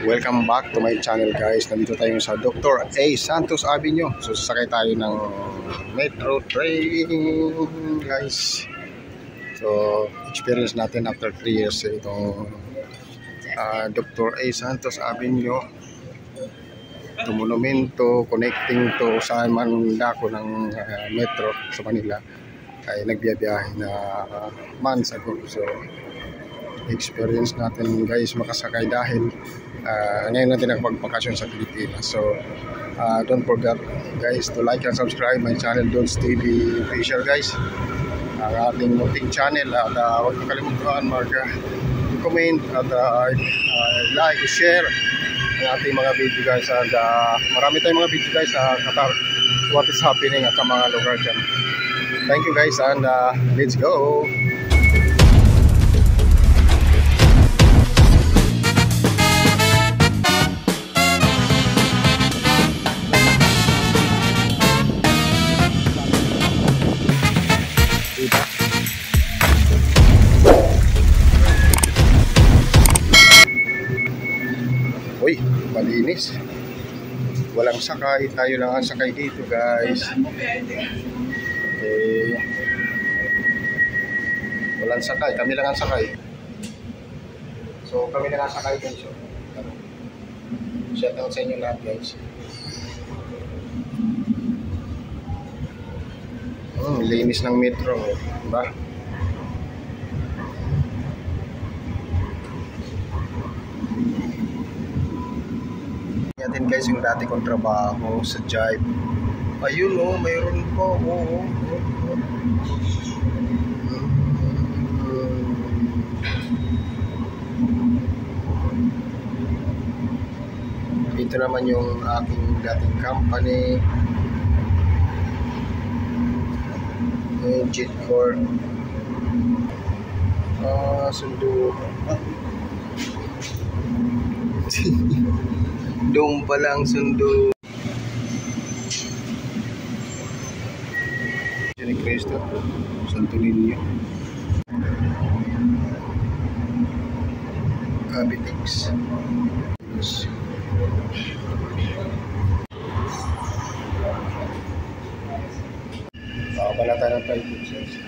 Welcome back to my channel guys. Nandito tayo sa Dr. A. Santos Avenue. So sasakay tayo ng metro train guys. So experience natin after 3 years itong Dr. A. Santos Avenue to Monumento, connecting to saan man dako ng metro sa Manila ay nagbiyabiyahe na months ago. So experience natin guys makasakay dahil ngayon natin nakapagpakasyon sa Pilipinas. So don't forget guys to like and subscribe my channel Don's TV Official guys, ang ating munting channel. At huwag niyo kalimutan mag-comment at like, share ang ating mga video guys. And marami tayong mga video guys sa Qatar, what is happening at sa mga lugar dyan. Thank you guys and let's go. Uy, malinis. Walang sakay, tayo lang ang sakay dito guys. Okay. Walang sakay, kami lang ang sakay. So kami lang ang sakay guys. Shout out sa inyo lahat guys. Linis ng metro, diba? Natin guys yung dati kong trabaho sa Jive. Ayun o, mayroon po. Ito naman yung aking dating company, Jetcore. Sundo. Doon pa lang sundo. Jenny Cristo, Santo Niño, Cavitex. Balata ng 5 pixels.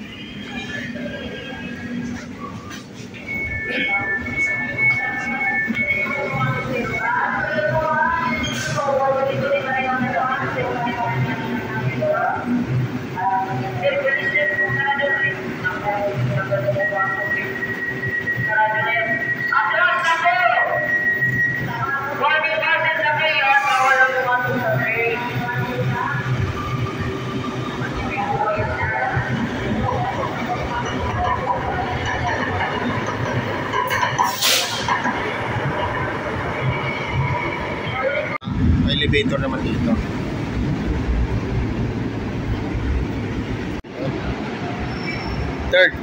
Elevator naman dito.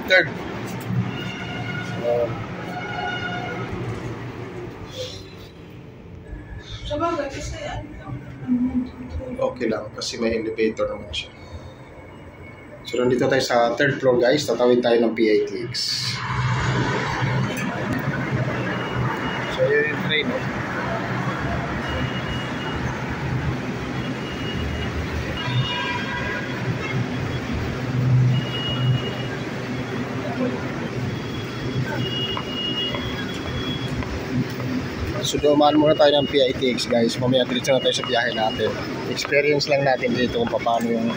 Third. Okay lang kasi may elevator naman siya. So nandito tayo sa 3rd floor guys. Tatawid tayo ng PITX. So yun yung train no? So dumaan muna tayo ng PITX guys. Mamaya diretso na tayo sa biyahe natin. Experience lang natin dito kung paano yung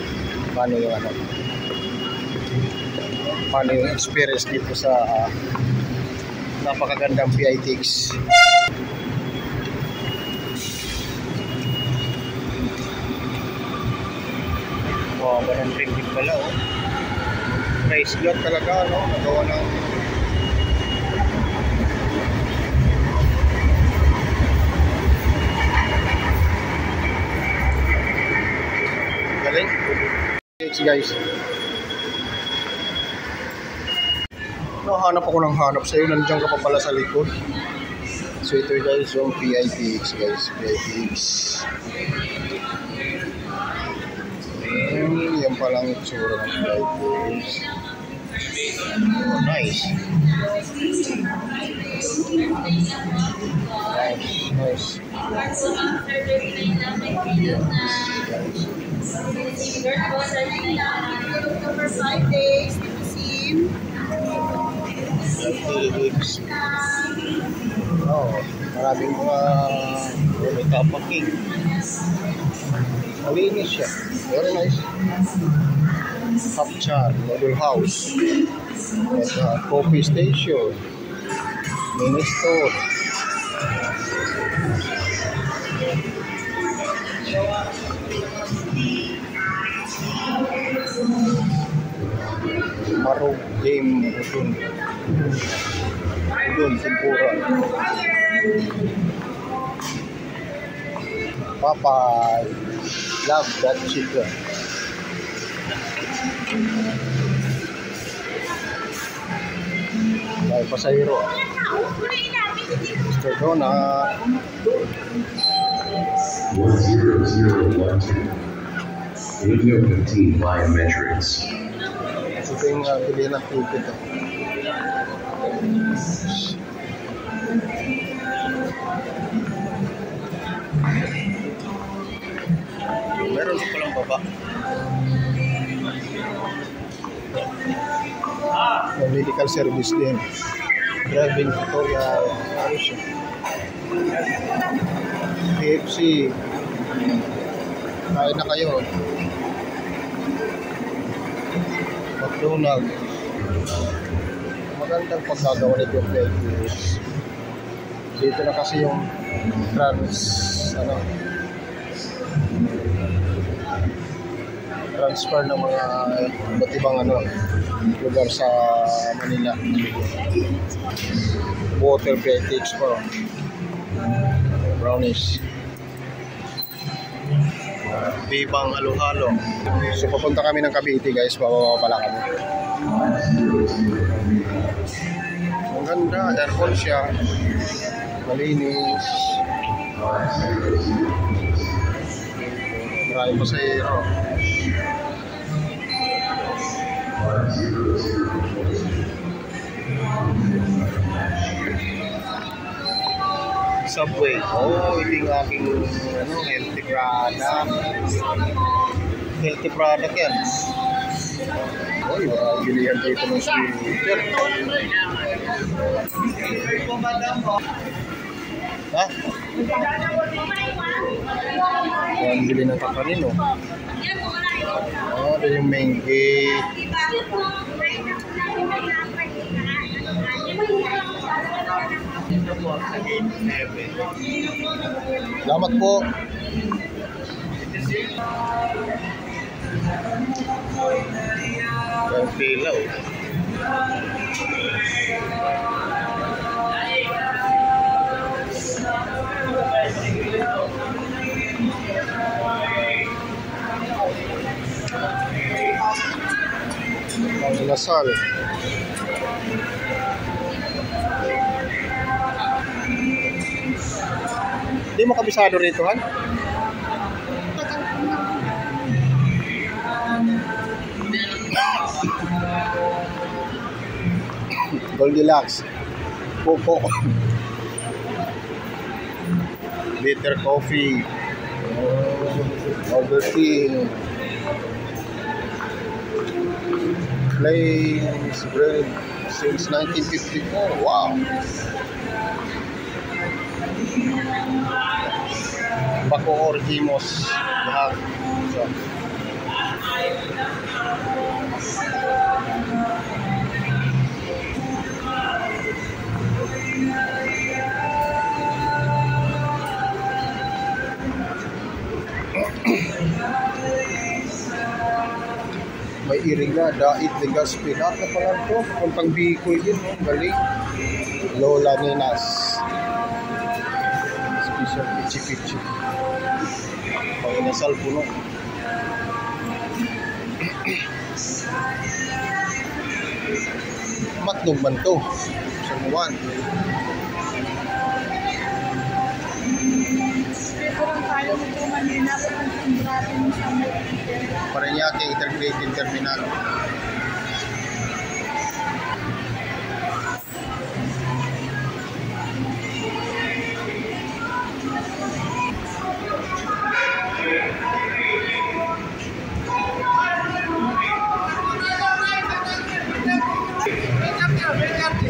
experience dito sa napakagandang PITX. Wow, ganang traffic pala oh. Nice lot talaga no. Nagawa ng guys. Hanap ako ng hanap sa'yo. Nandiyan ka pa pala sa likod. So ito guys yung PITX guys. PITX. Yan palang itsura ng PITX. Oh, nice. Nice. guys. For 5 days, sim. LTX. Oh, maraming mga may tapaking. Malinis siya. Very nice. Hapchan, model house. At coffee station. Mini store. Marog game udon. Udon tempura. Popeye. Love that chicken. Dahil pasahero. Mr. Donut. 10012. Radio 15 biometrics. Ito yung pili ng ticket. Meron ko palang baba. May medical service din. Driving tutorial. Ano siya? KFC. Kain na kayo. McDonald's. Magandang pagkagawa nito yung place. Dito na kasi yung transfer ng mga iba't ibang lugar sa Manila. Water Betis po. Brownies. Bibang halo-halo. So papunta kami ng Cavite guys, bababa pala kami. Ang ganda, aircon siya. Malinis. Maraming pasahero. Subway. Oh, ito yung aking healthy product. Healthy product yan. Oh, yung bilihan dito ng sweeter. Ha? Ang bili ng kakanin, oh. Oh, ito yung main gate. Salamat po. Ang pila, oh. Ang lasal. Hindi mo kabisado rito, Han? Goldilocks. Coco. Bitter coffee. Ovaltine. Plains bread since 1954. Wow. Bako Orgimos. Lahat. So. May iriga, dait, ligas, pinat na pala ito. Puntang Bicol yun, no? Galing. Lola Ninas. Special pichi-pichi. Panginasal puno. Matnog man to. Samuan. Parañaque Integrated Terminal.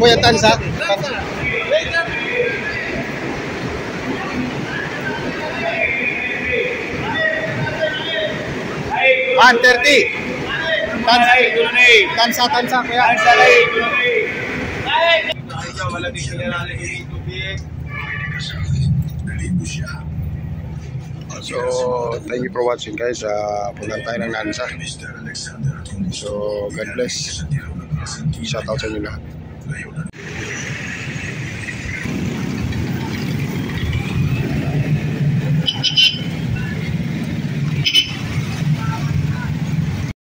Kuya Tansa. 130. Tansa, kuya. So, thank you for watching guys. Punta tayo ng Nansa. So, God bless. Shout out sa inyo lahat.